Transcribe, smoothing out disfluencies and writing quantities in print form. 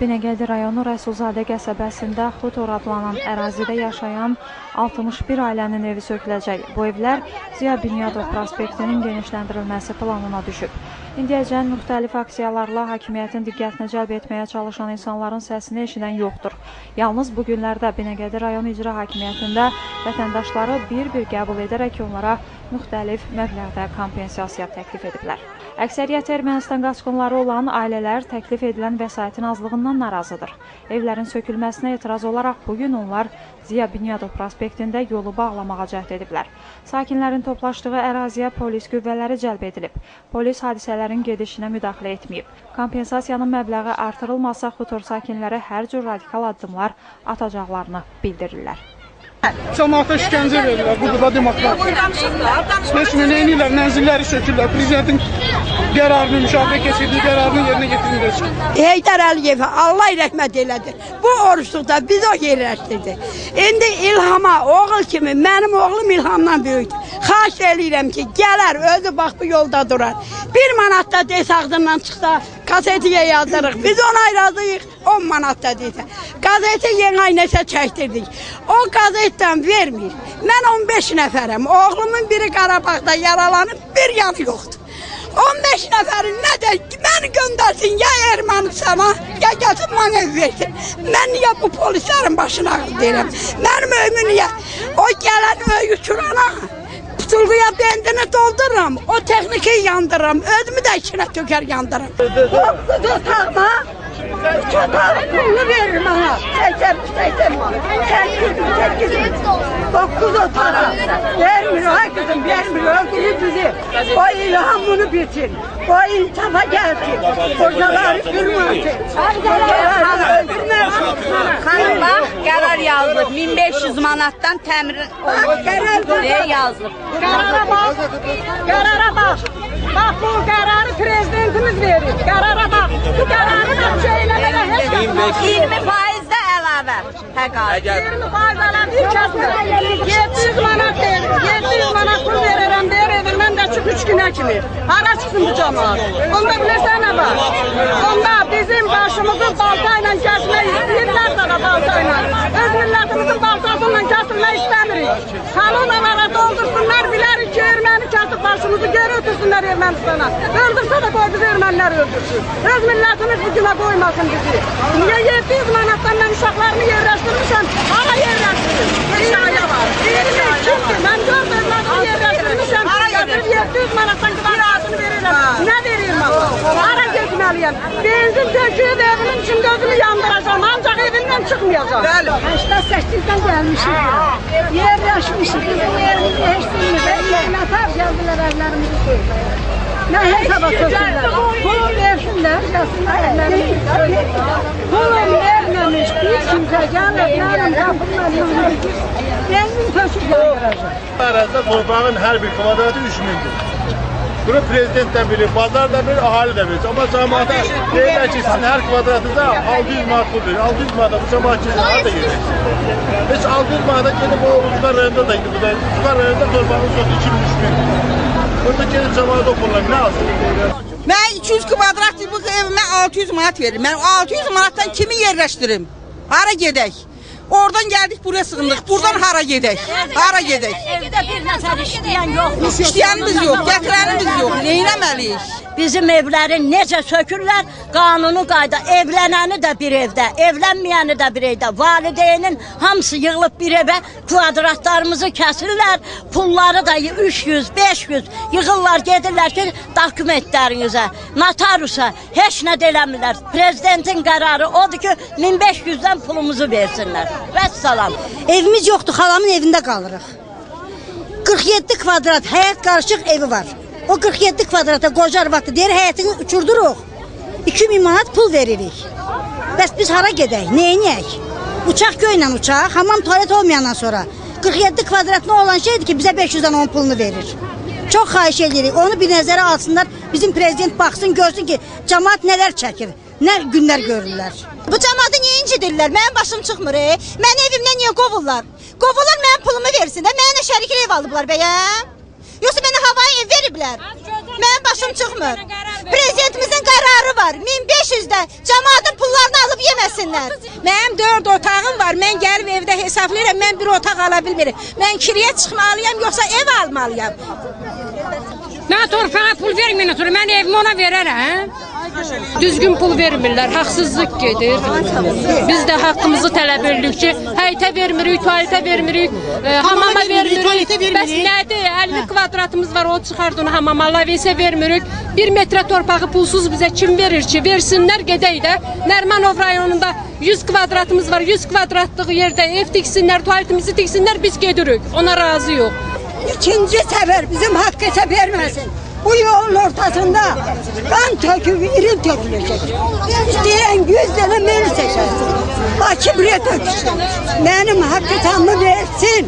Binəqədi rayonu Rəsulzadə qəsəbəsində Xutor adlanan ərazidə yaşayan 61 ailənin evi söküləcək. Bu evlər Ziya Bünyadov prospektinin genişləndirilməsi planına düşüb. İndiyəcən müxtəlif aksiyalarla hakimiyyətin diqqətini cəlb etməyə çalışan insanların səsini eşidən yoxdur. Yalnız bu günlərdə Binəqədi rayon icra hakimiyyətində vətəndaşları bir-bir qəbul edərək onlara müxtəlif məbləğdə kompensasiya təklif ediblər. Əksəriyyət Ermənistan qaçqınları olan ailələr təklif edilən vəsaitin azlığından narazıdır. Evlərin sökülməsinə etiraz olaraq bugün onlar Ziya Bünyadov prospektində yolu bağlamağa cəhd ediblər. Sakinlərin toplaşdığı əraziyə polis qüvvələri cəlb edilib. Polis hadisələrin gedişinə müdaxilə etməyib. Kompensasiyanın məbləği artırılmasa Xutor sakinləri hər cür radikal addımlar atacaqlarını bildirirlər. Cəmaata işgəncə verirlər, burada demokrat. Heç neynirlər, mənzilləri sökürlər, prezidentin qərarını, müşavirə keçirdiyi qərarını yerinə getirmirlər. Heydər Əliyev, Allah rəhmət elədi. Bu oruçluqda biz o yerləşdirdi. İndi İlhama, oğul kimi, mənim oğlum İlhamdan böyükdür. Xahiş eləyirəm ki, gələr, özü bax bu yolda durar. 1 manat da des ağzından çıxsa, kasetiyə yazdırıq. Biz ona razıyıq, 10 manat da desə. Gazeti yeni aynəsə çəkdirdik. O gazetdən vermir. Mən 15 nəfərəm. Oğlumun biri Qarabağda yaralanıb, bir yanı yoxdur. 15 nəfərin nə də məni göndərsin ya Ermənistana, ya gətirib mənə ev versin. Mən niyə bu polislərin başına deyirəm? Mənim öyümü niyə? O gələn öyü çurana, putulğuya benzini doldururam, o texniki yandırıram, özümü də içine tökər yandırıram. Qoxudu sağma, çatağın pulunu veririm aha, 80 manat, 800, 9 otara, vermir, ay kızım, vermir, öldürür bizi. O İlham bunu bitir, o insafa gelsin, kocaları kırmasın. Xanım, bax, qərar yazılıb, 1500 manatdan təmir olunur, yazılıb. Qərara bax, bax bu qərarı prezidentimiz verir, qərara bax, bu qərarı da şeyləmədə heç kəsin 20% də əlavə təqaüd. 20% əlavə kəsmir, 700 manat verir, 700 manat pul verirəm deyir, evindən də çıx 3 günə kimi. Hara çıxsın bu camaat? Onda bilirsən nə var? Onda bizim başımızı baltayla kəsmək istəyirlərsə da baltayla, öz millətimizin baltasıyla kəsilmək istəmirik. Kanunlara doldursunlar, bilərik ki, erməni kəsib başımızı geri ötürsünlər Ermənistana. Öldürsə də qoy bizi ermənilər öldürsün. Öz millətimiz bu günə qoymasın bizi. Niyə 700 manatdan mən uşaqlarını yerləşdirmişəm, hara yerləşdirir? Hikayə var. 22-dir, mən 4 evladını yerləşdirmişəm, gətirib 700 manatdan qıvarasını verirəm. Nə verirəm Allah? Hara getməliyəm? Benzin töküyüb evinin içində özümü yandıracağım, ancaq evindən çıxmayacağım. 88-dən gəlmişik, yerləşmişik. Bu evimizi heç bilmir, nəfər gəldilər evlərimizi söyləyir. Nə hesaba sökürlər? Pulun versinlər, gəlsinlər evlərimizi söyləyir. Pulun verməmiş bir kimsə gəlib, mənim qapımdan yürüdür. Benzin töküb yandıracaq. Ərazdə torpağın hər bir kvadratı 3000'dir. Bunu prezident də bilir, bazar da bilir, ahali də bilir. Amma cəmaata deyirlər ki, sizin hər kvadratınıza 600 manat pul verir. 600 manat bu cəmaat ki, harada gedir? Heç 600 manata gedib o Ucqar rayonunda da gidiyor. Ucqar rayonunda torpağın sotu 2000-3000. Burada gedib cəmaat okurlar, nə alsın? Mən 200 kvadrat bu evimə 600 manat verir. Mən 600 manatdan kimi yerləşdirim? Hara gedək? Oradan geldik buraya sığındık. Buradan hara gedək? Hara gedək? Evdə bir nəfər işləyən yoxdur. İşləyənimiz yox, gətirənimiz yox. Neynəməliyik? Bizim evləri necə sökürlər, qanunu qayda, evlənəni də bir evdə, evlənməyəni də bir evdə, valideynin hamısı yığılıb bir evə, kvadratlarımızı kəsirlər, pulları da 300, 500 yığırlar, gedirlər ki, dokumentlərinizə, notarusa, heç nə deləmirlər. Prezidentin qərarı odur ki, 1500-dən pulumuzu versinlər. Vəssalam. Evimiz yoxdur, xalamın evində qalırıq. 47 kvadrat həyat qarışıq evi var. O 47 kvadrata qocar vaxtı deyir, həyətini uçurduruq. 2000 manat pul veririk. Bəs biz hara gedək, neyniyək? Uçaq göylə uçaq, hamam tuvalet olmayandan sonra. 47 kvadratlı olan şeydir ki, bizə 500'dan 10 pulunu verir. Çox xahiş edirik, onu bir nəzərə alsınlar, bizim prezident baxsın, görsün ki, cəmaat nələr çəkir, nə günlər görürlər. Bu cəmaatı niyə incidirlər? Mənim başım çıxmır, Məni evimdən niyə qovurlar? Qovurlar mənim pulumu versin də, mənə şərikli ev alıblar bəyəm. Yoxsa mənə havaya ev veriblər. Mənim başım çıxmır. Prezidentimizin qərarı var. 1500-də cəmaatın pullarını alıb yeməsinlər. Mənim 4 otağım var. Mən gəlib evdə hesablayıram. Mən bir otaq ala bilmirəm. Mən kiriyə çıxmalıyam, yoxsa ev almalıyam. Mən torpağa pul verməyən sonra mən evimi ona verərəm. Düzgün pul vermirlər, haqsızlıq gedir. Biz də haqqımızı tələb edirik ki, həyətə vermirik, tualetə vermirik, hamama vermirik. Bəs nədir? 50 kvadratımız var, o çıxardı onu hamama, lavesə vermirik. 1 metrə torpağı pulsuz bizə kim verir ki? Versinlər, gedək də. Nərmanov rayonunda 100 kvadratımız var, 100 kvadratlıq yerdə ev tiksinlər, tualetimizi tiksinlər, biz gedirik. Ona razı yox. İkinci səfər bizim haqq hesab verməsin. Bu yolun ortasında kan töküp irin tökülecek. İsteyen 100 lira beni seçersin. Bakı buraya tökülecek. Benim hak hesabımı versin.